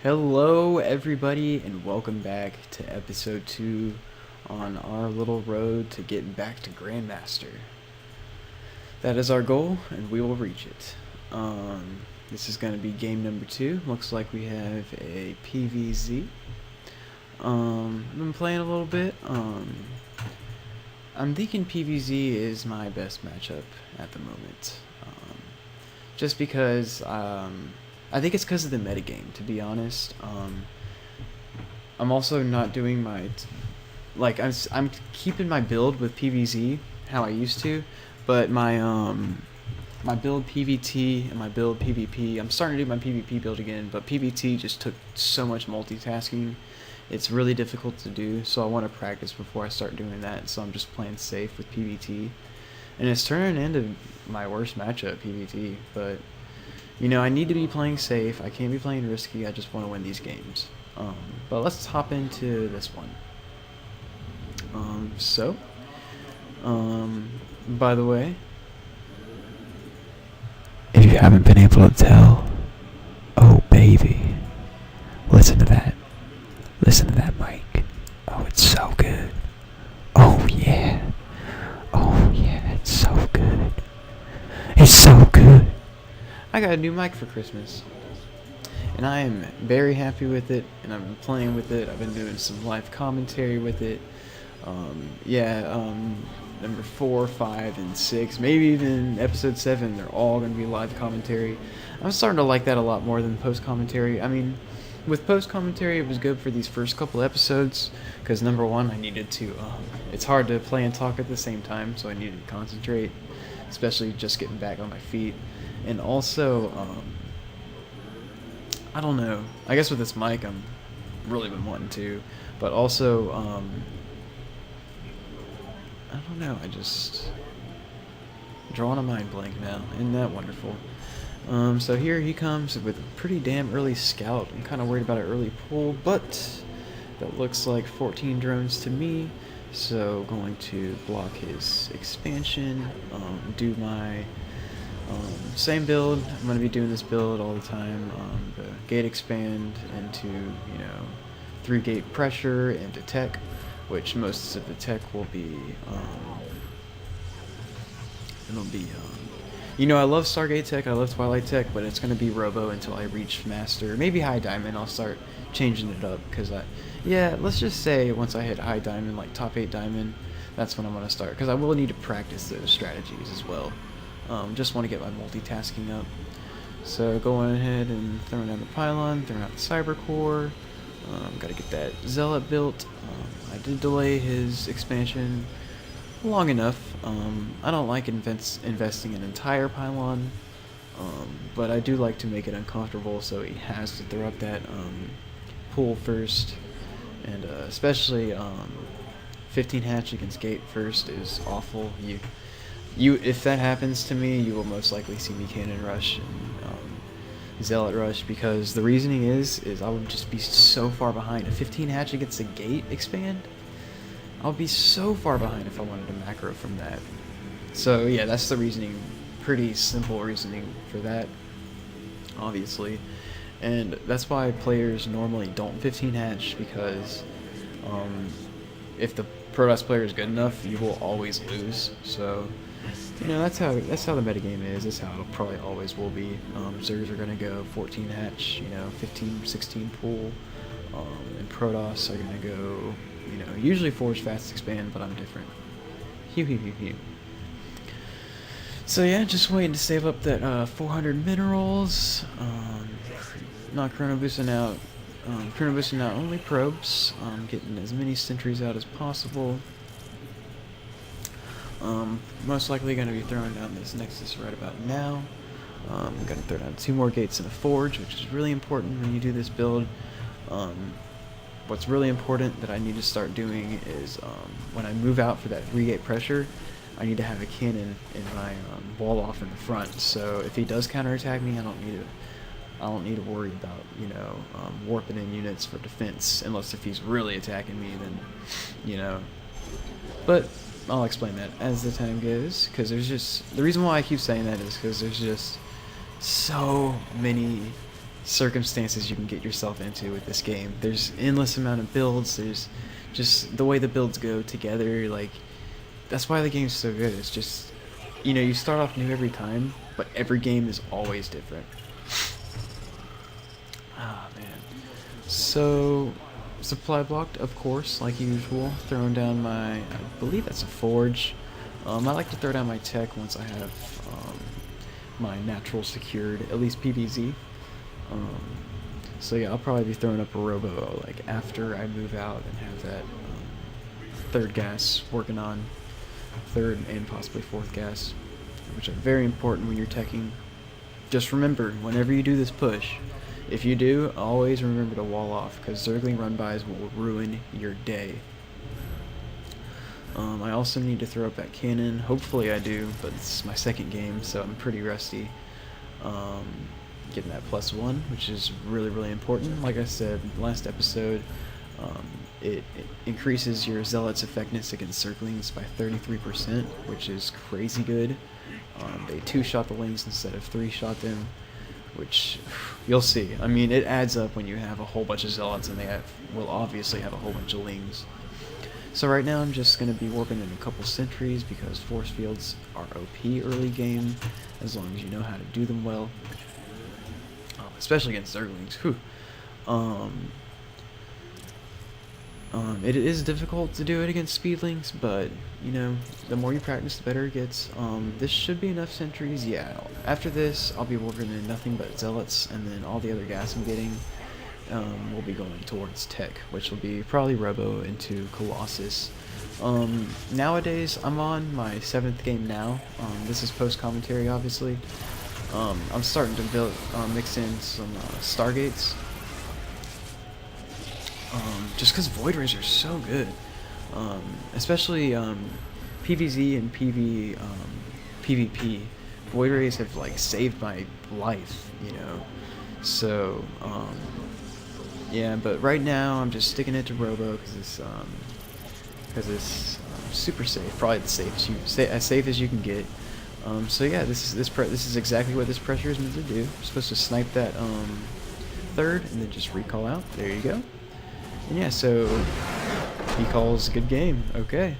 Hello, everybody, and welcome back to episode 2 on our little road to getting back to Grandmaster. That is our goal, and we will reach it. This is going to be game number 2. Looks like we have a PVZ. I've been playing a little bit. I'm thinking PVZ is my best matchup at the moment. Just because I think it's because of the metagame, to be honest. I'm also not doing my I'm keeping my build with PVZ how I used to, but my build PVT and my build PvP. I'm starting to do my PvP build again, but PVT just took so much multitasking. It's really difficult to do, so I want to practice before I start doing that. So I'm just playing safe with PVT, and it's turning into my worst matchup, PVT. But I need to be playing safe. I can't be playing risky. I just want to win these games. But let's hop into this one. By the way, if you haven't been able to tell, oh baby, listen to that. Listen to that mic. Oh, it's so good. Oh yeah. Oh yeah, it's so good. It's so good. I got a new mic for Christmas, and I am very happy with it, and I've been playing with it. I've been doing some live commentary with it. Number 4, 5, and 6, maybe even episode 7, they're all going to be live commentary. I'm starting to like that a lot more than post commentary. I mean, with post commentary, it was good for these first couple episodes, because number one, I needed to, it's hard to play and talk at the same time, so I needed to concentrate, especially just getting back on my feet. And also, I don't know, I guess with this mic, I'm really been wanting to, but also, I don't know, I just drawing a mind blank now. Isn't that wonderful? So here he comes with a pretty damn early scout. I'm kind of worried about an early pull, but that looks like 14 drones to me. So going to block his expansion, do my same build. I'm going to be doing this build all the time. The gate expand into, 3 gate pressure into tech, which most of the tech will be, I love Stargate tech, I love Twilight tech, but it's going to be Robo until I reach Master. Maybe High Diamond, I'll start changing it up, because let's just say once I hit High Diamond, like top 8 Diamond, that's when I'm going to start, because I will need to practice those strategies as well. Just want to get my multitasking up. So going ahead and throwing down the pylon, throwing out the cyber core. Got to get that zealot built. I did delay his expansion long enough. I don't like investing an entire pylon, but I do like to make it uncomfortable, so he has to throw up that pool first, and especially 15 hatch against gate first is awful. If that happens to me, you will most likely see me cannon rush and zealot rush, because the reasoning is I would just be so far behind. A 15 hatch against a gate expand, I'll be so far behind if I wanted to macro from that. So yeah, that's the reasoning. Pretty simple reasoning for that, obviously, and that's why players normally don't 15 hatch, because if the Protoss player is good enough, you will always lose. So that's how the metagame is. That's how it probably always will be. Zergs are gonna go 14 hatch, 15, 16 pool, and Protoss are gonna go, usually Forge fast expand, but I'm different. Hew. So yeah, just waiting to save up that 400 minerals. Not chrono boosting out. Chrono boosting out only probes. Getting as many sentries out as possible. Most likely going to be throwing down this Nexus right about now. I'm going to throw down 2 more gates in a Forge, which is really important when you do this build. What's really important that I need to start doing is when I move out for that 3 gate pressure, I need to have a cannon in my wall off in the front. So if he does counterattack me, I don't need to worry about warping in units for defense, unless if he's really attacking me, then But I'll explain that as the time goes, because the reason why I keep saying that is because there's just so many circumstances you can get yourself into with this game. There's endless amount of builds. There's just the way the builds go together. Like, that's why the game's so good. It's just, you start off new every time, but every game is always different. Ah, man. So, supply blocked, of course, like usual. Throwing down I believe that's a forge. I like to throw down my tech once I have my natural secured, at least PVZ. So yeah, I'll probably be throwing up a robo like after I move out and have that third gas working on third and possibly fourth gas, which are very important when you're teching. Just remember, whenever you do this push, if you do, always remember to wall off, because zergling run-bys will ruin your day. I also need to throw up that cannon. Hopefully I do, but this is my second game, so I'm pretty rusty. Getting that +1, which is really, really important. Like I said last episode, it increases your zealot's effectiveness against zerglings by 33%, which is crazy good. They 2-shot the lings instead of 3-shot them, which you'll see. I mean, it adds up when you have a whole bunch of zealots, and they will obviously have a whole bunch of lings. So right now I'm just going to be warping in a couple sentries because force fields are OP early game, as long as you know how to do them well. Especially against zerglings. Whew. It is difficult to do it against speedlings, but the more you practice, the better it gets. This should be enough sentries. Yeah. After this, I'll be working in nothing but zealots, and then all the other gas I'm getting will be going towards tech, which will be probably robo into Colossus. Nowadays, I'm on my 7th game now. This is post commentary, obviously. I'm starting to mix in some Stargates. Just because Void Rays are so good. Especially PvZ and PvP. Void Rays have like saved my life, So, yeah, but right now I'm just sticking it to Robo because it's super safe, probably the safest as safe as you can get. So yeah, this is exactly what this pressure is meant to do. You're supposed to snipe that third and then just recall out. There you go. And yeah, so he calls good game. Okay,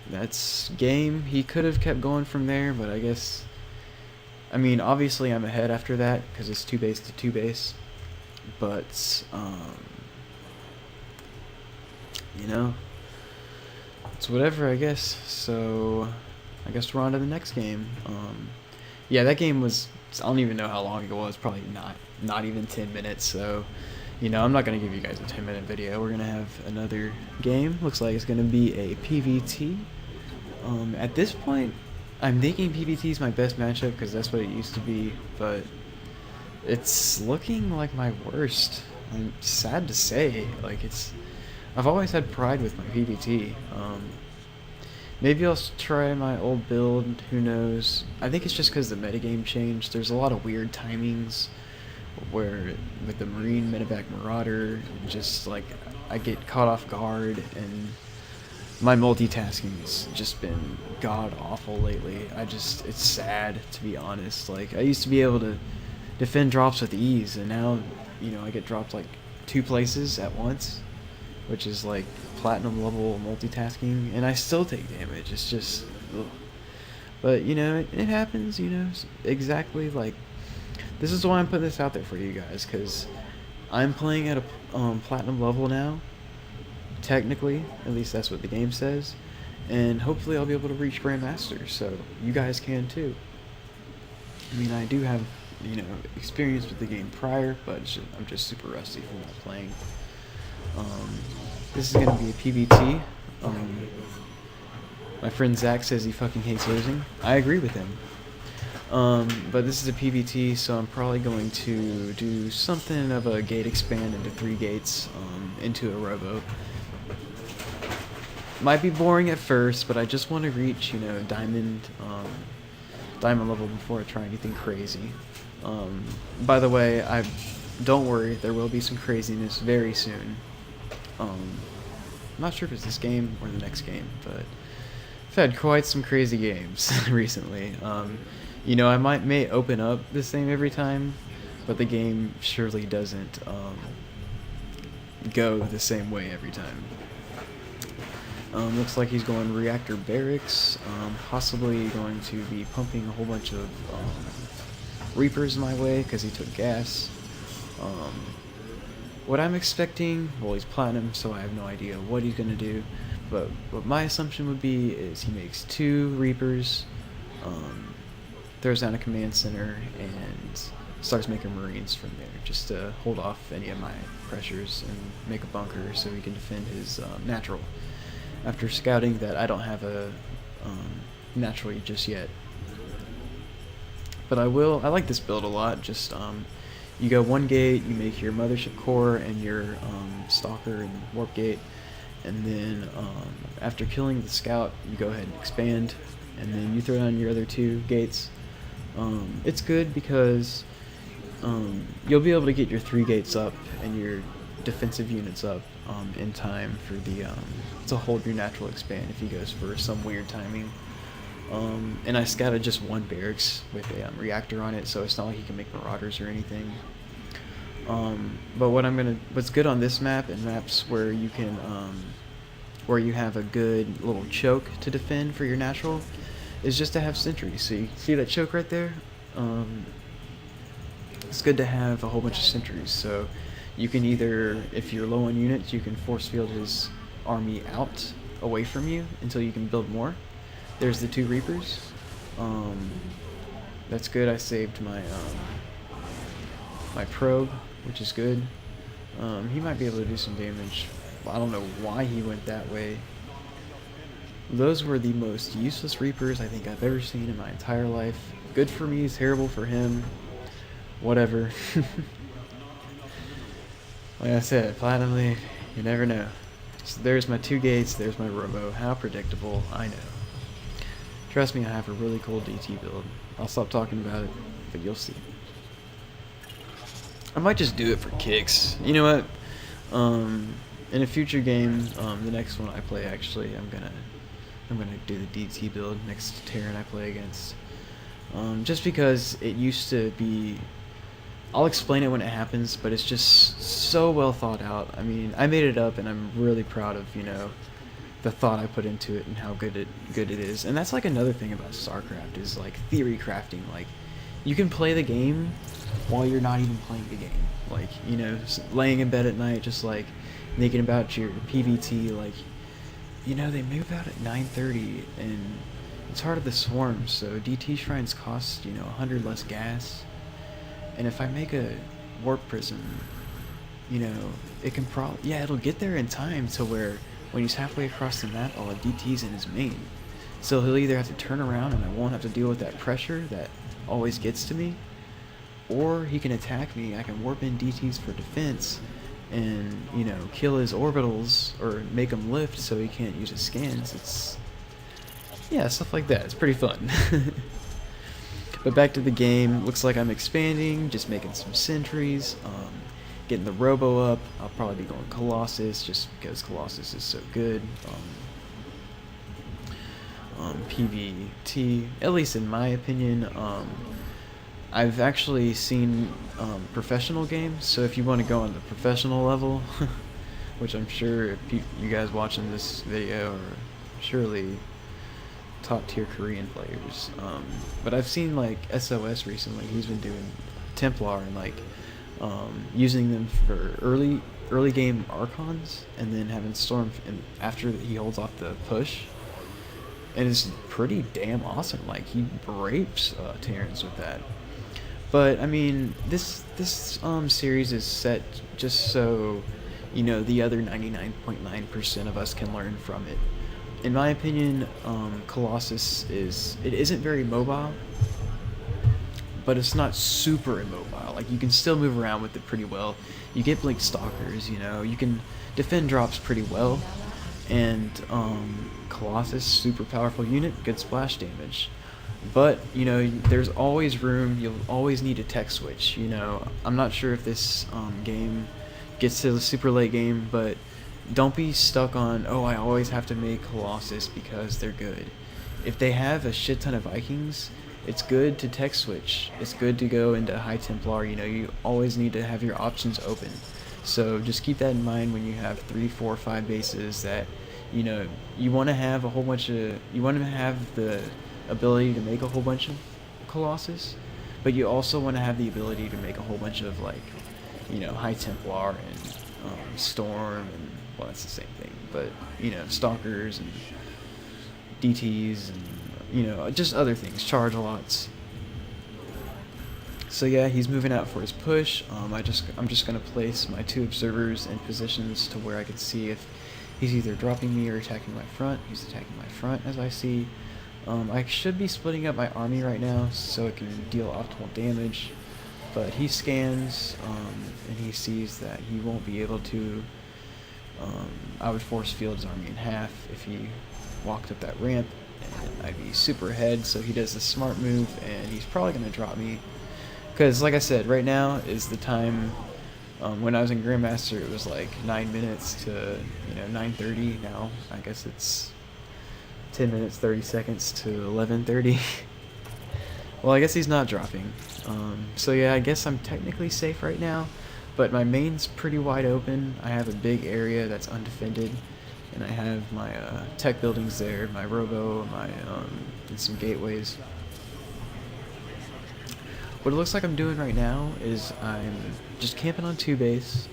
that's game. He could have kept going from there, but I guess, I mean, obviously I'm ahead after that because it's 2 base to 2 base. But it's whatever, I guess. So I guess we're on to the next game. Yeah, that game was, I don't even know how long it was, probably not even 10 minutes, so, I'm not going to give you guys a 10-minute video. We're going to have another game. Looks like it's going to be a PvT. At this point, I'm thinking PvT is my best matchup, because that's what it used to be, but it's looking like my worst. I'm sad to say, like, I've always had pride with my PvT. Maybe I'll try my old build, who knows. I think it's just because the metagame changed. There's a lot of weird timings where with the Marine Medevac Marauder, just like I get caught off guard, and my multitasking has just been god awful lately. It's sad, to be honest. Like, I used to be able to defend drops with ease, and now, I get dropped like 2 places at once, which is like platinum level multitasking, and I still take damage. It's just, ugh. But it happens. Exactly. Like, this is why I'm putting this out there for you guys, because I'm playing at a platinum level now, technically, at least that's what the game says, and hopefully I'll be able to reach Grandmaster, so you guys can too. I mean, I do have experience with the game prior, but I'm just super rusty from not playing. This is going to be a PvT. My friend Zach says he fucking hates losing. I agree with him. But this is a PvT, so I'm probably going to do something of a gate expand into 3 gates, into a robo. Might be boring at first, but I just want to reach, diamond level before I try anything crazy. By the way, don't worry, there will be some craziness very soon. I'm not sure if it's this game or the next game, but I've had quite some crazy games recently. I may open up the same every time, but the game surely doesn't go the same way every time. Looks like he's going reactor barracks, possibly going to be pumping a whole bunch of Reapers my way because he took gas. What I'm expecting, well, he's platinum, so I have no idea what he's going to do, but what my assumption would be is he makes 2 Reapers, throws down a command center, and starts making Marines from there, just to hold off any of my pressures and make a bunker so he can defend his natural. After scouting that I don't have a naturally just yet. But I like this build a lot. Just you go 1 gate, you make your mothership core and your stalker and warp gate, and then after killing the scout, you go ahead and expand, and then you throw down your other 2 gates. It's good because you'll be able to get your 3 gates up and your defensive units up in time for the to hold your natural expand if he goes for some weird timing. And I scouted just 1 barracks with a reactor on it, so it's not like he can make marauders or anything. But what's good on this map and maps where you can where you have a good little choke to defend for your natural is just to have sentries. So you see that choke right there? It's good to have a whole bunch of sentries. So you can either, if you're low on units, you can force field his army out away from you until you can build more. There's the 2 Reapers. That's good. I saved my my probe, which is good. He might be able to do some damage. I don't know why he went that way. Those were the most useless Reapers I think I've ever seen in my entire life. Good for me, terrible for him. Whatever. Like I said, Platinum League, you never know. So there's my 2 gates, there's my robo. How predictable, I know. Trust me, I have a really cool DT build. I'll stop talking about it, but you'll see. I might just do it for kicks. You know what? In a future game, the next one I play actually, I'm gonna do the DT build next Terran I play against. Just because it used to be, I'll explain it when it happens, but it's just so well thought out. I mean, I made it up, and I'm really proud of, you know, the thought I put into it and how good it is. And that's like another thing about Starcraft is like theory crafting. Like, you can play the game while you're not even playing the game. Like, you know, laying in bed at night, just like thinking about your PVT. Like, you know, they move out at 9:30, and it's Heart of the Swarm, so DT shrines cost, you know, 100 less gas. And if I make a warp prism, you know, it can it'll get there in time to where when he's halfway across the map, I'll have DTs in his main. So he'll either have to turn around and I won't have to deal with that pressure that always gets to me, or he can attack me. I can warp in DTs for defense and, you know, kill his orbitals or make him lift so he can't use his scans. Yeah, stuff like that. It's pretty fun. But back to the game. Looks like I'm expanding, just making some sentries, getting the robo up. I'll probably be going Colossus just because Colossus is so good. PVT, at least in my opinion. I've actually seen professional games, so if you want to go on the professional level, which I'm sure if you guys watching this video are surely top tier Korean players, but I've seen like SOS recently. He's been doing Templar and like using them for early game Archons, and then having Storm after he holds off the push, and it's pretty damn awesome. Like, he rapes Terrans with that. But I mean, this series is set just so, you know, the other 99.9% of us can learn from it. In my opinion, Colossus isn't very mobile, but it's not super immobile. Like, you can still move around with it pretty well. You get Blink Stalkers, you know, you can defend drops pretty well, and Colossus, super powerful unit, good splash damage. But, you know, there's always room. You'll always need a tech switch. You know, I'm not sure if this game gets to the super late game, but don't be stuck on, oh, I always have to make Colossus because they're good. If they have a shit ton of Vikings, it's good to tech switch. It's good to go into High Templar. You know, you always need to have your options open. So just keep that in mind when you have 3, 4, 5 bases that, you know, you want to have a whole bunch of, you want to have the ability to make a whole bunch of Colossus, but you also want to have the ability to make a whole bunch of, like, you know, High Templar and Storm and, well, that's the same thing, but, you know, Stalkers and DTs and, you know, just other things, charge lots. So yeah, he's moving out for his push. I'm just gonna place my 2 observers in positions to where I can see if he's either dropping me or attacking my front. He's attacking my front, as I see. I should be splitting up my army right now so it can deal optimal damage, but he scans and he sees that he won't be able to. I would force field his army in half if he walked up that ramp, and I'd be super ahead. So he does the smart move, and he's probably gonna drop me. Because, like I said, right now is the time, when I was in Grandmaster, it was like 9 minutes to, you know, 9:30. Now, I guess it's 10 minutes, 30 seconds to 11:30. Well, I guess he's not dropping. So yeah, I guess I'm technically safe right now, but my main's pretty wide open. I have a big area that's undefended, and I have my tech buildings there, my robo, my and some gateways. What it looks like I'm doing right now is I'm just camping on 2 base,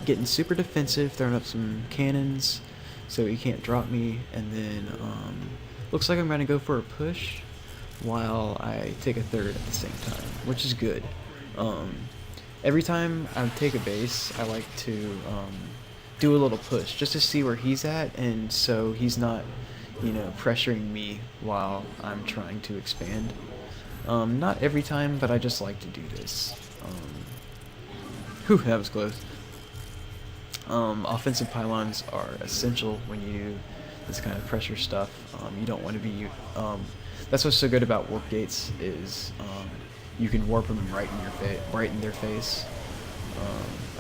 getting super defensive, throwing up some cannons so he can't drop me, and then looks like I'm going to go for a push while I take a third at the same time, which is good. Every time I take a base, I like to do a little push just to see where he's at, and so he's not, you know, pressuring me while I'm trying to expand. Not every time, but I just like to do this. Whew, that was close. Offensive pylons are essential when you do this kind of pressure stuff. You don't want to be. That's what's so good about warp gates is you can warp them right in their face.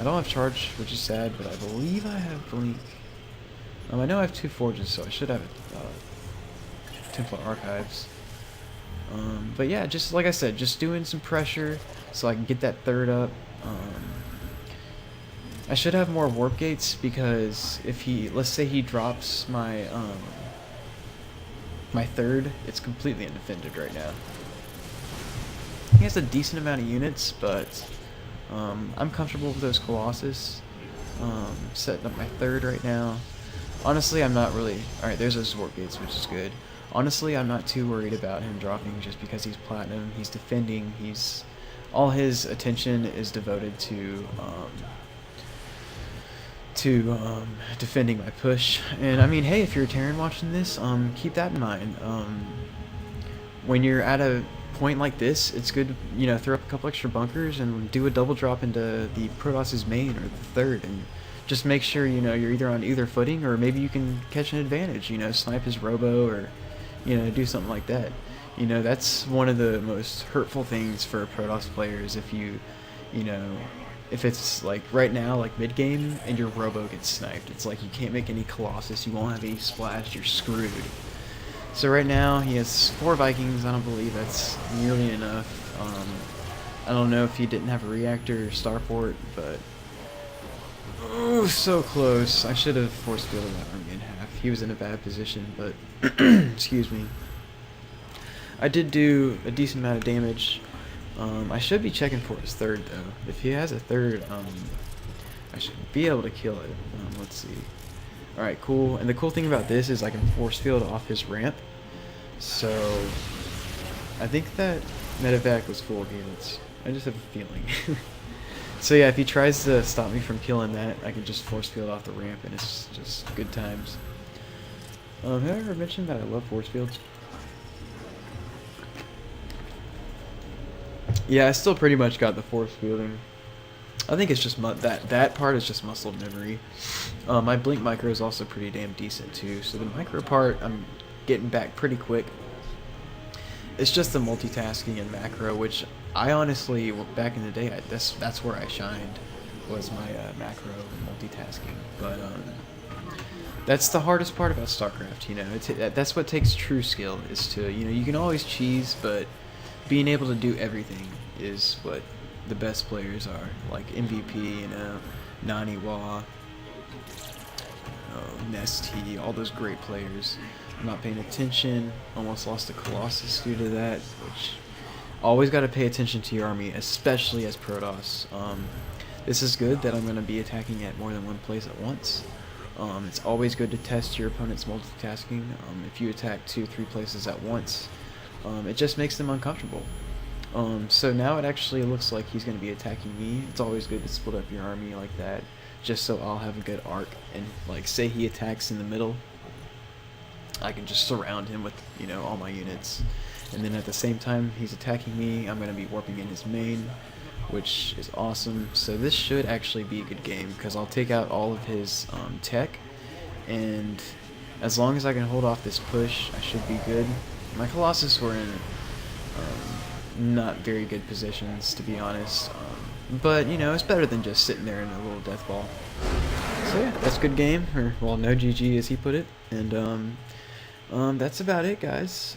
I don't have charge, which is sad, but I believe I have blink. I know I have 2 forges, so I should have Templar Archives. But yeah, just like I said, just doing some pressure so I can get that third up. I should have more warp gates because if let's say he drops my my third, it's completely undefended right now. He has a decent amount of units, but I'm comfortable with those Colossus. Setting up my third right now. Honestly, I'm not really. Alright, there's those warp gates, which is good. Honestly, I'm not too worried about him dropping just because he's platinum. He's defending. All his attention is devoted to defending my push. And I mean, hey, if you're a Terran watching this, keep that in mind. When you're at a point like this, it's good to, you know, throw up a couple extra bunkers and do a double drop into the Protoss's main or the third, and just make sure, you know, you're either on either footing, or maybe you can catch an advantage, you know, snipe his robo, or, you know, do something like that. You know, that's one of the most hurtful things for Protoss players if you know, if it's like right now, like mid game, and your robo gets sniped. It's like you can't make any Colossus, you won't have any splash, you're screwed. So right now he has 4 Vikings. I don't believe that's nearly enough. I don't know if he didn't have a reactor or starport, but oh, so close. I should have force fielded that army in half. He was in a bad position, but excuse me. I did do a decent amount of damage. I should be checking for his third though. If he has a third, I should be able to kill it. Let's see. Alright, cool. And the cool thing about this is I can force field off his ramp. So I think that medevac was full of units. I just have a feeling. So yeah, if he tries to stop me from killing that, I can just force field off the ramp, and it's just good times. Have I ever mentioned that I love force fields? Yeah, I still pretty much got the force fielding. I think it's just that part is just muscle memory. My blink micro is also pretty damn decent too. So the micro part, I'm getting back pretty quick. It's just the multitasking and macro, which I honestly, back in the day, that's where I shined, was my macro and multitasking. But That's the hardest part about Starcraft, you know. That's what takes true skill, is to, you know, you can always cheese, but being able to do everything is what the best players are. Like MVP, you know, Naniwa, Nesty, all those great players. I'm not paying attention, almost lost a Colossus due to that, which always got to pay attention to your army, especially as Protoss. This is good that I'm going to be attacking at more than one place at once. It's always good to test your opponent's multitasking. If you attack 2-3 places at once, it just makes them uncomfortable. So now it actually looks like he's going to be attacking me. It's always good to split up your army like that, just so I'll have a good arc. And like, say he attacks in the middle, I can just surround him with, you know, all my units. And then at the same time he's attacking me, I'm going to be warping in his main, which is awesome. So this should actually be a good game, because I'll take out all of his tech, and as long as I can hold off this push, I should be good. My Colossus were in not very good positions, to be honest, but you know, it's better than just sitting there in a little death ball. So yeah, that's a good game, or well, no GG as he put it, and that's about it, guys.